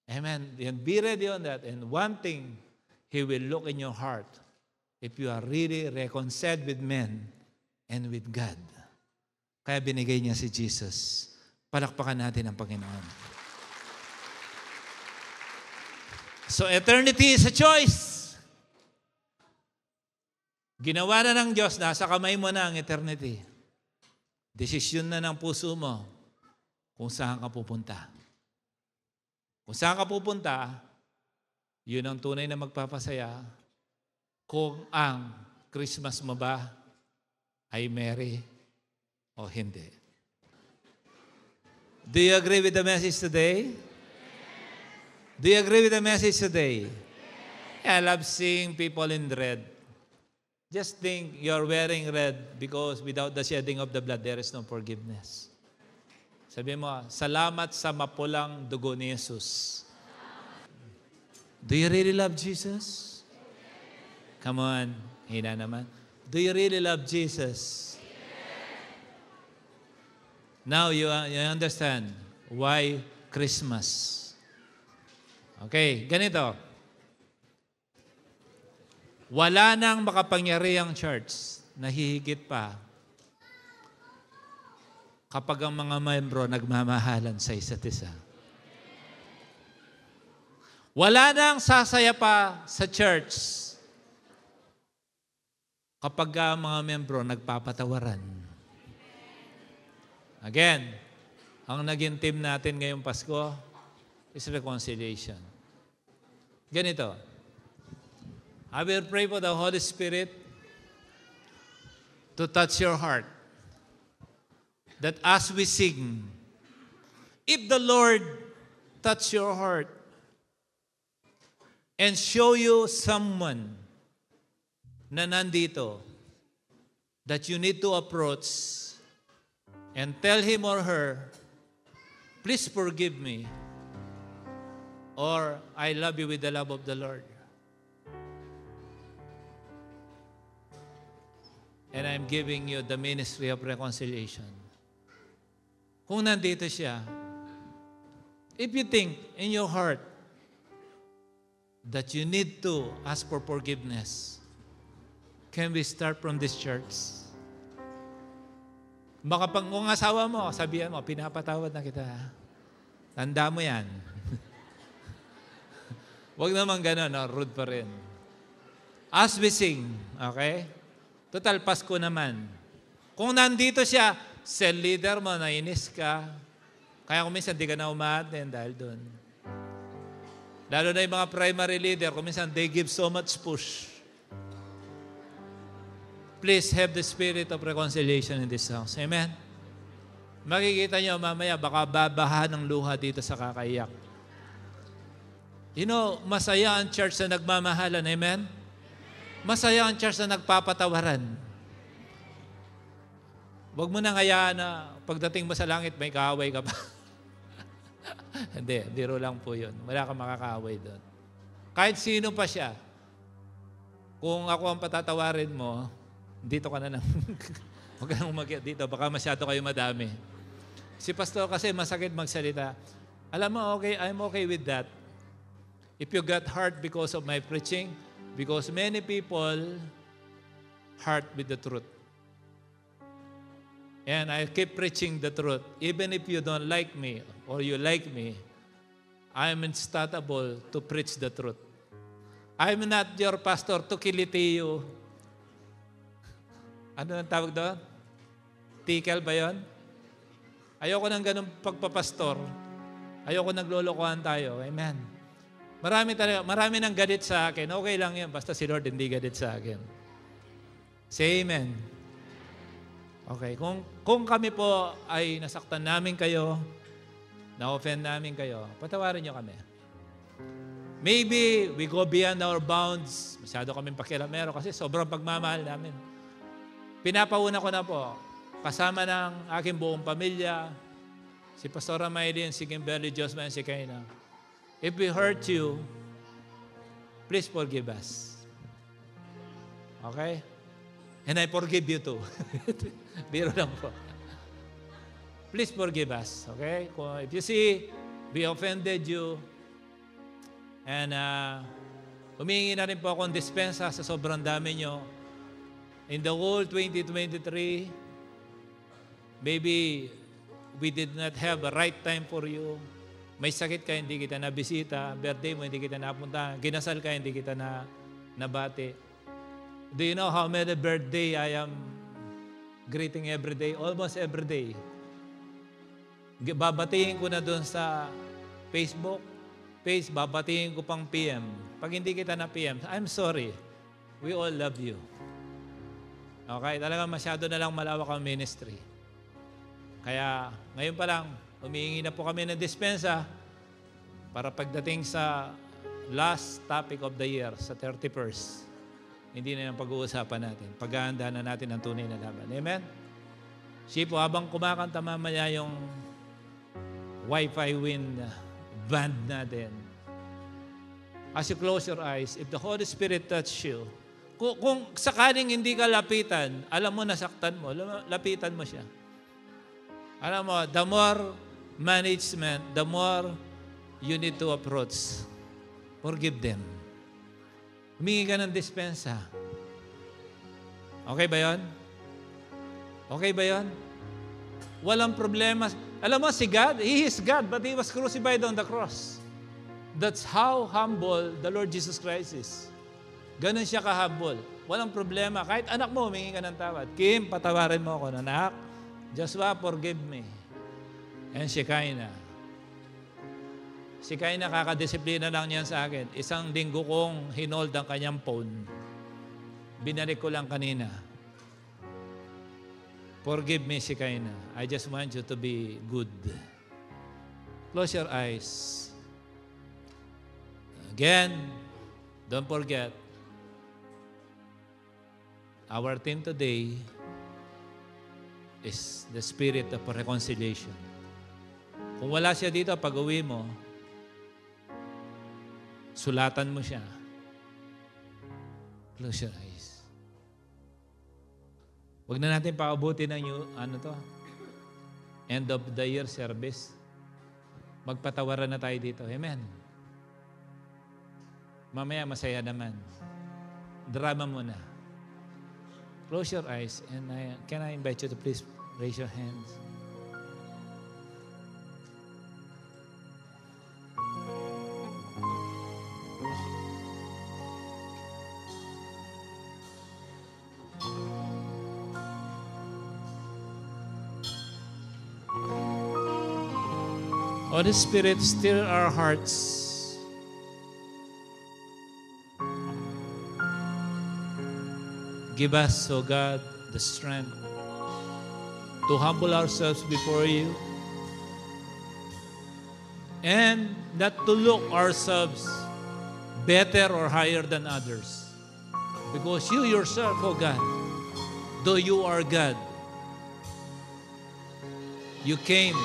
Amen. And be ready on that. And one thing, He will look in your heart. if you are really reconciled with men and with God. Kaya binigay niya si Jesus. Palakpakan natin ang Panginoon. So eternity is a choice. Ginawa na ng Diyos, nasa kamay mo na ang eternity. Desisyon na ng puso mo kung saan ka pupunta. Kung saan ka pupunta, yun ang tunay na magpapasaya. Kung ang Christmas mo ba ay merry o hindi. Do you agree with the message today? Do you agree with the message today? I love seeing people in red. Just think you're wearing red because without the shedding of the blood, there is no forgiveness. Sabi mo, salamat sa mapulang dugo ni Jesus. Do you really love Jesus? Come on, hina naman. Do you really love Jesus? Now you understand why Christmas. Okay, ganito. Wala nang makapangyarihang church na hihigit pa kapag ang mga membro nagmamahalan sa isa't isa. Wala nang sasaya pa sa church kapag ang mga membro nagpapatawaran. Again, ang naging team natin ngayong Pasko is reconciliation. Ganito. I will pray for the Holy Spirit to touch your heart. That as we sing, if the Lord touch your heart and show you someone na nandito that you need to approach and tell him or her, please forgive me, or I love you with the love of the Lord. And I'm giving you the ministry of reconciliation. Kung nandito siya, if you think in your heart that you need to ask for forgiveness, can we start from this church? Baka pang kung asawa mo, sabihan mo, pinapatawad na kita. Tanda mo yan. Huwag naman gano'n, no? Rude pa rin. As we sing, okay? Total, Pasko naman. Kung nandito siya, cell leader mo, nainis ka. Kaya kung minsan, di ka na umaten dahil doon. Lalo na yung mga primary leader, kung minsan, they give so much push. Please have the spirit of reconciliation in this house. Amen? Makikita nyo mamaya, baka babaha ng luha dito sa kakaiyak. You know, masaya ang church na nagmamahalan. Amen? Masaya ang church na nagpapatawaran. Huwag mo nang hayaan na pagdating mo sa langit, may kaaway ka pa. Hindi, biro lang po yun. Wala kang makakaaway doon. Kahit sino pa siya, kung ako ang patatawarin mo, dito ka na lang. Huwag ka nang umakyat dito, baka masyado kayo madami. Si pastor kasi masakit magsalita. Alam mo, okay, I'm okay with that. If you got hurt because of my preaching, because many people hurt with the truth. And I keep preaching the truth. Even if you don't like me or you like me, I'm unstoppable to preach the truth. I'm not your pastor to kiliti you. Ano ang tawag doon? Tikel ba yun? Ayoko ng ganun pagpapastor. Ayoko naglolokohan tayo. Amen. Marami nang galit sa akin. Okay lang yan. Basta si Lord hindi galit sa akin. Say amen. Okay. Kung kami po ay nasaktan namin kayo, na-offend namin kayo, patawarin nyo kami. Maybe we go beyond our bounds. Masyado kaming pakialamero kasi sobrang pagmamahal namin. Pinapauna ko na po, kasama ng aking buong pamilya, si Pastora Maylin, si Kimberly Josman, si Kaina. If we hurt you, please forgive us. Okay? And I forgive you too. Biro lang po. Please forgive us. Okay? If you see, we offended you, and Humingi na rin po akong dispensa sa sobrang dami nyo. In the whole 2023, maybe we did not have a right time for you. May sakit ka, hindi kita nabisita. Birthday mo, hindi kita napunta. Ginasal ka, hindi kita nabati. Do you know how many birthday I am greeting every day? Almost every day. Babatiin ko na doon sa Facebook, babatiin ko pang PM. Pag hindi kita na PM, I'm sorry. We all love you. Okay? Talagang masyado na lang malawak ang ministry. Kaya ngayon pa lang, humihingi na po kami ng dispensa para pagdating sa last topic of the year, sa 31st, hindi na yung pag-uusapan natin. Paghahanda na natin ang tunay na laban. Amen? Sipo, habang kumakanta mamaya yung Wi-Fi Win band natin, as you close your eyes, if the Holy Spirit touch you, kung sakaling hindi ka lapitan, alam mo, nasaktan mo, lapitan mo siya. Alam mo, the more management, the more you need to approach. Forgive them. Humingi ka ng dispensa. Okay ba yun? Okay ba yun? Walang problema. Alam mo, si God, He is God, but He was crucified on the cross. That's how humble the Lord Jesus Christ is. Ganun siya ka-humble. Walang problema. Kahit anak mo, humingi ka ng tawad. Kim, patawarin mo ako. Anak, Joshua, forgive me. And Shekinah. Shekinah, kakadisiplina lang niyan sa akin. Isang linggo kong hinold ang kanyang phone. Binalik ko lang kanina. Forgive me, Shekinah. I just want you to be good. Close your eyes. Again, don't forget, our theme today is the spirit of reconciliation. Kung wala siya dito, pag-uwi mo, sulatan mo siya. Close your eyes. Huwag na natin paabutin ng end of the year service. Magpatawaran na tayo dito. Amen. Mamaya masaya naman. Drama muna. Close your eyes and can I invite you to please raise your hands. Holy Spirit, still our hearts. Give us, O God, the strength to humble ourselves before you and not to look ourselves better or higher than others. Because you yourself, O God, though you are God, you came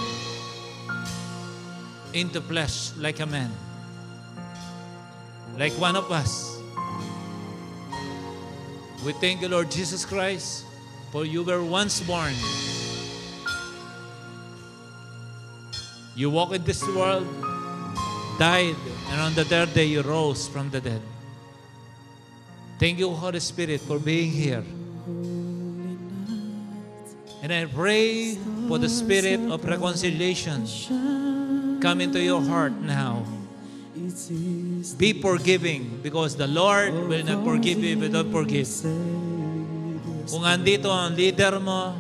into flesh like a man, like one of us. We thank you, Lord Jesus Christ, for you were once born. You walked in this world, died, and on the third day you rose from the dead. Thank you, Holy Spirit, for being here. And I pray for the spirit of reconciliation come into your heart now. Be forgiving because the Lord will not forgive you if you don't forgive. Kung andito ang leader mo,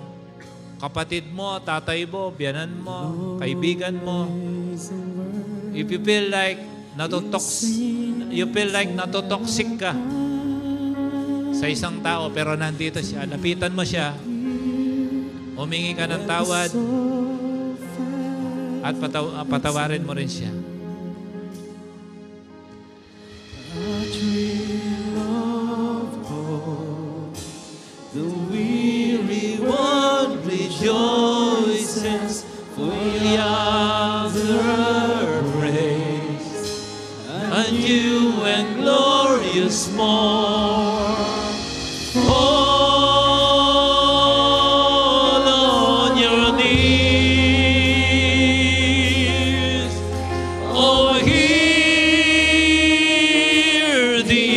kapatid mo, tatay mo, biyanan mo, kaibigan mo, if you feel like natotoxic ka sa isang tao pero nandito siya, lapitan mo siya, humingi ka ng tawad at patawarin mo rin siya. The weary one rejoices, for the other praise, and you and glorious morn. Fall on your knees, oh, hear the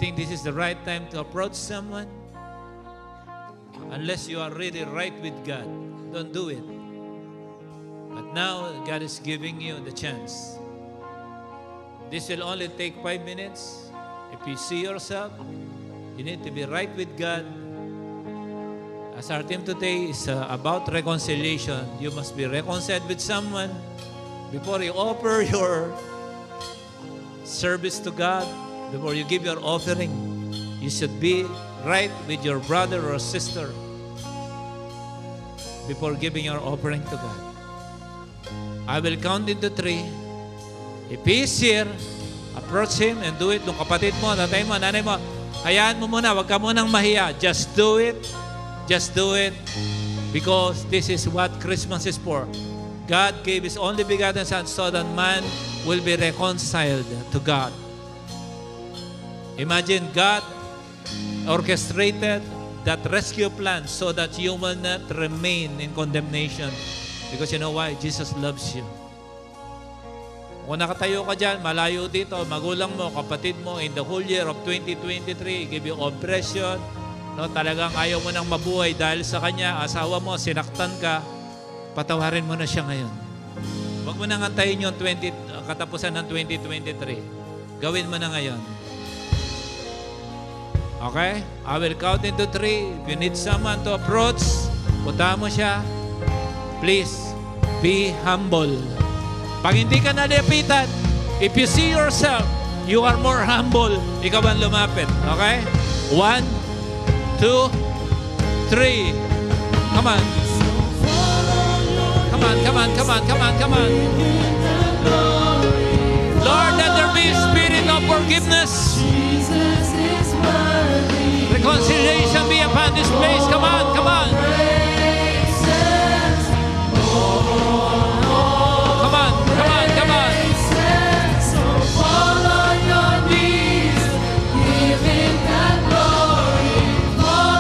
think this is the right time to approach someone? Unless you are really right with God, don't do it. But now, God is giving you the chance. This will only take 5 minutes. If you see yourself, you need to be right with God. As our theme today is about reconciliation, you must be reconciled with someone before you offer your service to God, before you give your offering. You should be right with your brother or sister before giving your offering to God. I will count into 3. If he is here, approach him and do it. Nung kapatid mo, tatay mo, nanay mo, hayaan mo muna, wag ka munang mahiya. Just do it. Just do it. Because this is what Christmas is for. God gave His only begotten Son so that man will be reconciled to God. Imagine God orchestrated that rescue plan so that you will not remain in condemnation. Because you know why? Jesus loves you. Kung nakatayo ka dyan, malayo dito, magulang mo, kapatid mo, in the whole year of 2023, give you oppression, no, talagang ayaw mo nang mabuhay dahil sa kanya, asawa mo, sinaktan ka, patawarin mo na siya ngayon. Huwag mo nang antayin yung katapusan ng 2023. Gawin mo na ngayon. Okay? I will count into 3. If you need someone to approach, punta mo siya. Please, be humble. Pag hindi ka nalapitan, if you see yourself, you are more humble, ikaw ang lumapit. Okay? 1, 2, 3. Come on. Come on, come on, come on, come on, come on. Lord, let there be a spirit of forgiveness. Reconciliation be upon this place. Come on, come on. Come on, come on, come on.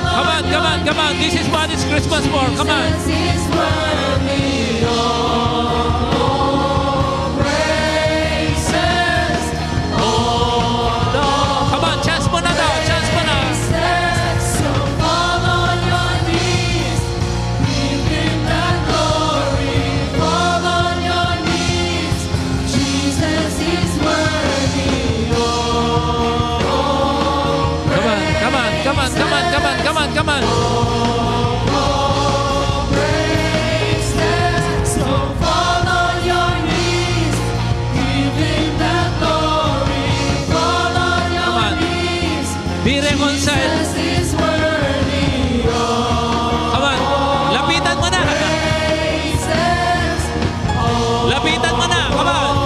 Come on, come on, come on. This is what it's Christmas for. Come on. Come on, chance mo na daw. Chance mo na. Come on, come on, come on, come on, come on, come on. Be reconciled. Come on. Lapitan mo na. Lapitan mo na. Come on.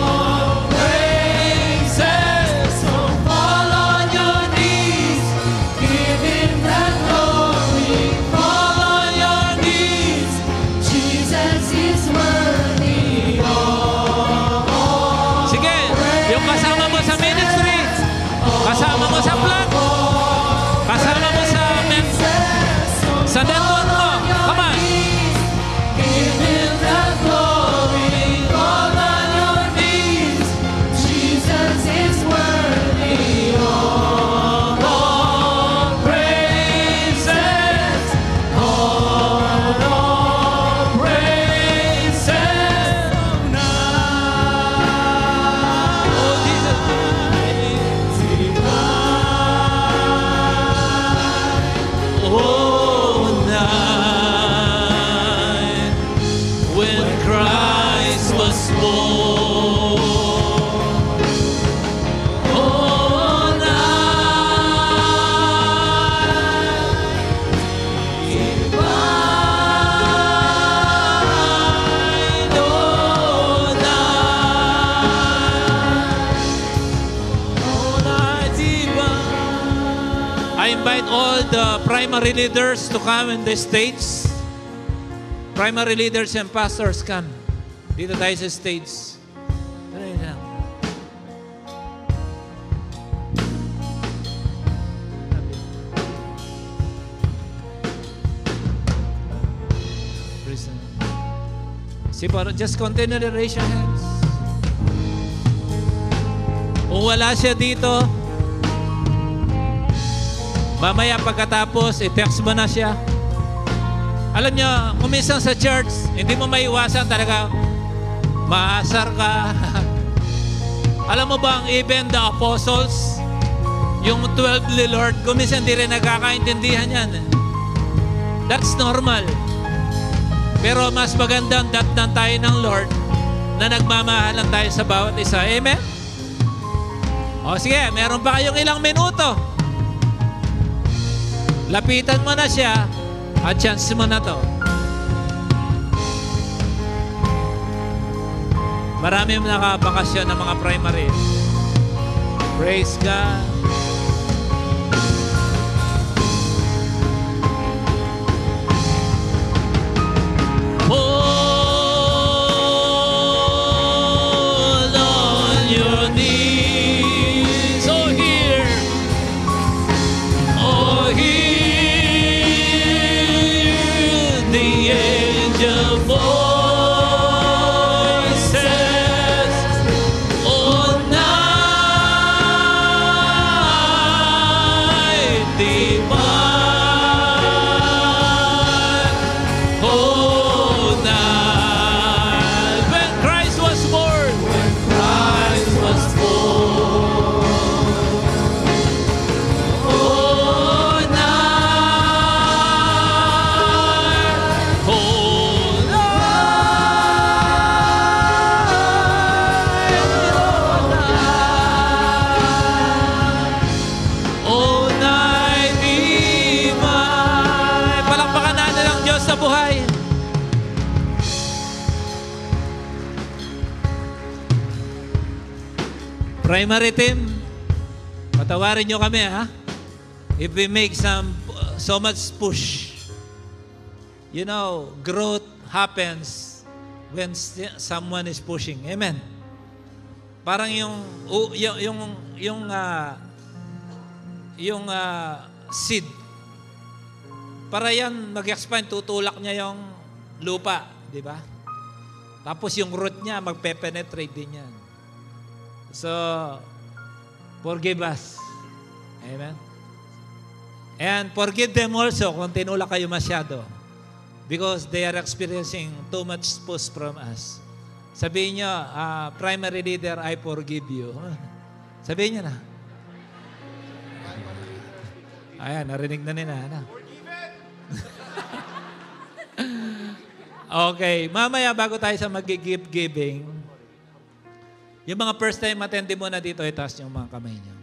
Fall on your knees. Give Him the glory. Fall on your knees. Jesus is worthy. Sige. Yung kasama mo sa ministry. Kasama mo sa vlog. Kasama mo sa network mo. Come on. Give Him the glory. Fall on your knees. Jesus is worthy of all praises. All praises. Oh, Jesus. Oh, night when Christ was born. Oh, night divine. Oh, night divine. I invite all the primary leaders to come in the stage. Primary leaders and pastors come. Dito tayo sa stage. Dali lang. See, just continually raise your hands. Kung wala siya dito, Mamaya pagkatapos, i-text mo na siya. Alam niyo, kung minsan sa church, hindi mo maiwasan talaga, maasar ka. Alam mo ba, even the apostles, yung 12 ni Lord, kung minsan hindi rin nagkakaintindihan yan. That's normal. Pero mas magandang datnan tayo ng Lord na nagmamahalan tayo sa bawat isa. Amen? O sige, meron pa kayong ilang minuto. Lapitan mo na siya at chance mo na to. Marami nakabakasyon ng mga primary. Praise God. Hold on your knees. Oh, hear the angel voices. Oh, night divine. Oh, night. When Christ was born. When Christ was born. Oh, night. Oh, night. Oh, night divine. Palakpakan natin ang Diyos sa buhay. Primary team, patawarin nyo kami, ha? If we make so much push. You know, growth happens when someone is pushing. Amen. Parang yung seed. Para yan mag-expand, tutulak niya yung lupa, di ba? Tapos yung root niya, magpe-penetrate din yan. So, forgive us. Amen? And forgive them also kung tinulak kayo masyado. Because they are experiencing too much push from us. Sabihin nyo, primary leader, I forgive you. Sabihin nyo na. Ayan, narinig na nila. Okay, mamaya bago tayo sa mag-give giving, yung mga first time attendee mo na dito, itaas yung mga kamay niyo.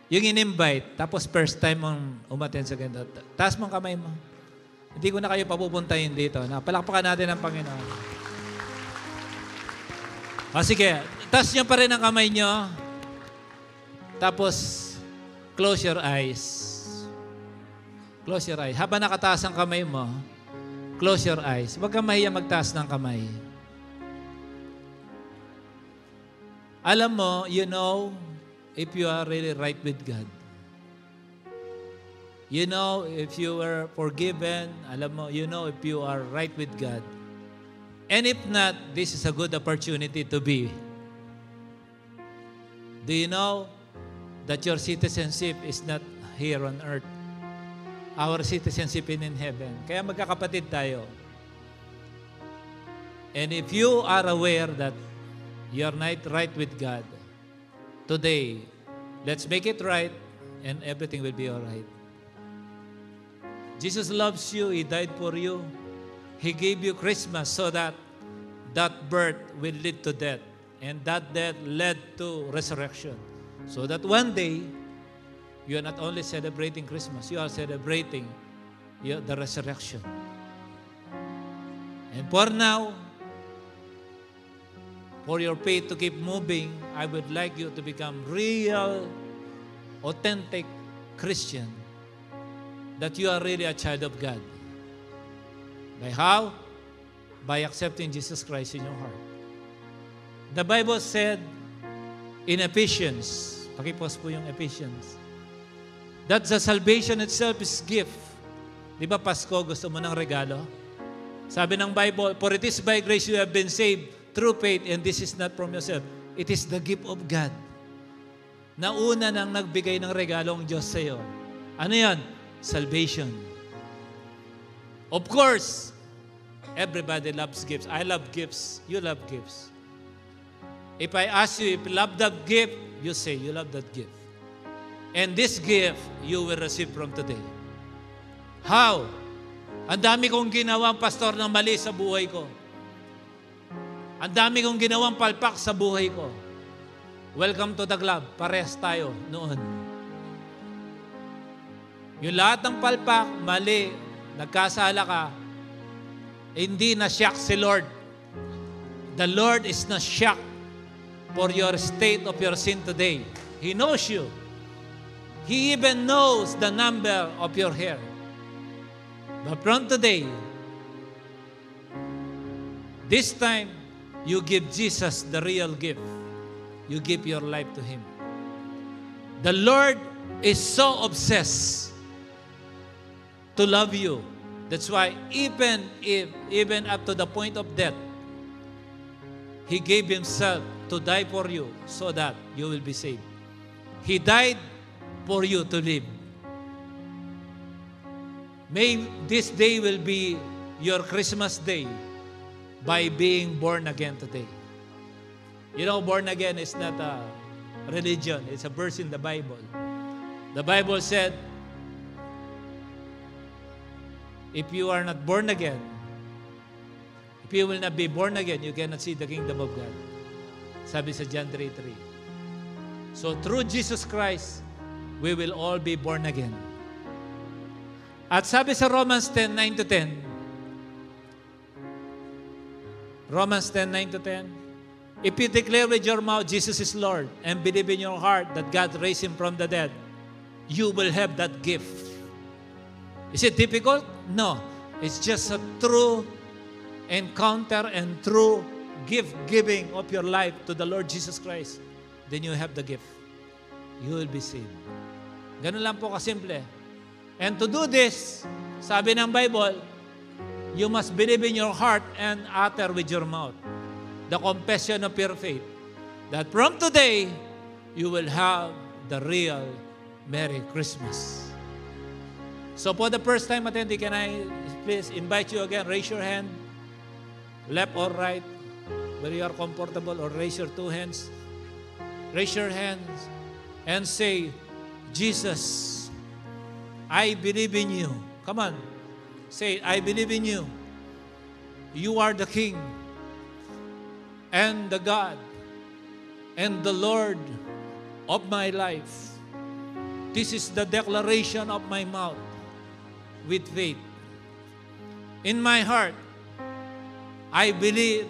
Yung in-invite, tapos first time mong umattend sa ganito, taas mong kamay mo. Hindi ko na kayo papupuntahin dito. Palakpakan natin ang Panginoon. O sige, taas nyo pa rin ang kamay nyo. Tapos, close your eyes. Close your eyes. Habang nakataas ang kamay mo, close your eyes. Huwag kang mahiya magtaas ng kamay. Alam mo, you know, if you are really right with God. You know, if you were forgiven, alam mo, you know, if you are right with God. And if not, this is a good opportunity to be. Do you know that your citizenship is not here on earth? Our citizenship is in heaven. Kaya magkakapatid tayo. And if you are aware that you are not right with God, today, let's make it right and everything will be all right. Jesus loves you. He died for you. He gave you Christmas so that that birth will lead to death. And that death led to resurrection. So that one day, you are not only celebrating Christmas, you are celebrating the resurrection. And for now, for your faith to keep moving, I would like you to become real, authentic Christian. That you are really a child of God. By how? By accepting Jesus Christ in your heart. The Bible said in Ephesians, pakipost po yung Ephesians, that the salvation itself is gift. Di ba Pasko, gusto mo ng regalo? Sabi ng Bible, for it is by grace you have been saved through faith, and this is not from yourself. It is the gift of God. Nauna nang nagbigay ng regalo ang Diyos sa iyo. Ano yan? Salvation. Of course, everybody loves gifts. I love gifts. You love gifts. If I ask you if you love that gift, you say you love that gift. And this gift, you will receive from today. How? Ang dami kong ginawang pastor na mali sa buhay ko. Ang dami kong ginawang palpak sa buhay ko. Welcome to the club. Parehas tayo noon. Yung lahat ng palpak, mali, nagkasala ka, hindi na shock si Lord. The Lord is not shocked for your state of your sin today. He knows you. He even knows the number of your hair. But from today, this time, you give Jesus the real gift. You give your life to Him. The Lord is so obsessed to love you. That's why even up to the point of death, He gave Himself to die for you so that you will be saved. He died for you to live. May this day will be your Christmas day by being born again today. You know, born again is not a religion. It's a verse in the Bible. The Bible said, if you are not born again, if you will not be born again, you cannot see the kingdom of God. Sabi sa John 3:3. So through Jesus Christ, we will all be born again. At sabi sa Romans 10:9-10, Romans 10:9-10, if you declare with your mouth Jesus is Lord and believe in your heart that God raised Him from the dead, you will have that gift. Is it difficult? No. It's just a true encounter and true gift-giving of your life to the Lord Jesus Christ. Then you have the gift. You will be saved. Ganun lang po kasimple. And to do this, sabi ng Bible, you must believe in your heart and utter with your mouth the confession of your faith that from today, you will have the real Merry Christmas. So for the first time attending, can I please invite you again, raise your hand, left or right, where you are comfortable, or raise your two hands. Raise your hands and say, Jesus, I believe in you. Come on. Say, I believe in you. You are the King and the God and the Lord of my life. This is the declaration of my mouth with faith. In my heart, I believe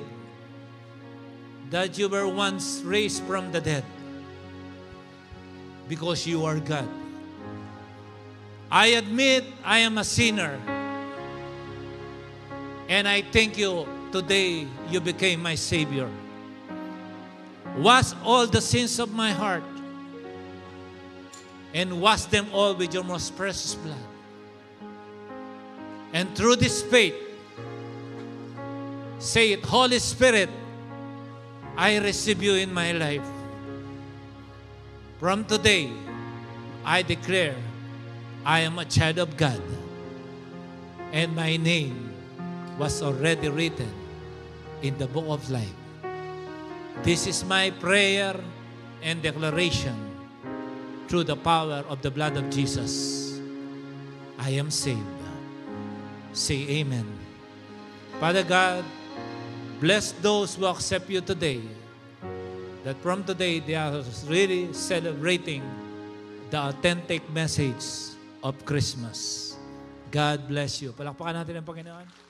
that you were once raised from the dead because you are God. I admit I am a sinner, and I thank you today you became my Savior. Wash all the sins of my heart and wash them all with your most precious blood. And through this faith, say it, Holy Spirit, I receive you in my life. From today, I declare I am a child of God, and my name was already written in the book of life. This is my prayer and declaration through the power of the blood of Jesus. I am saved. Say amen. Father God, bless those who accept you today, that from today they are really celebrating the authentic message of Christmas. God bless you. Palakpakan natin ang Panginoon.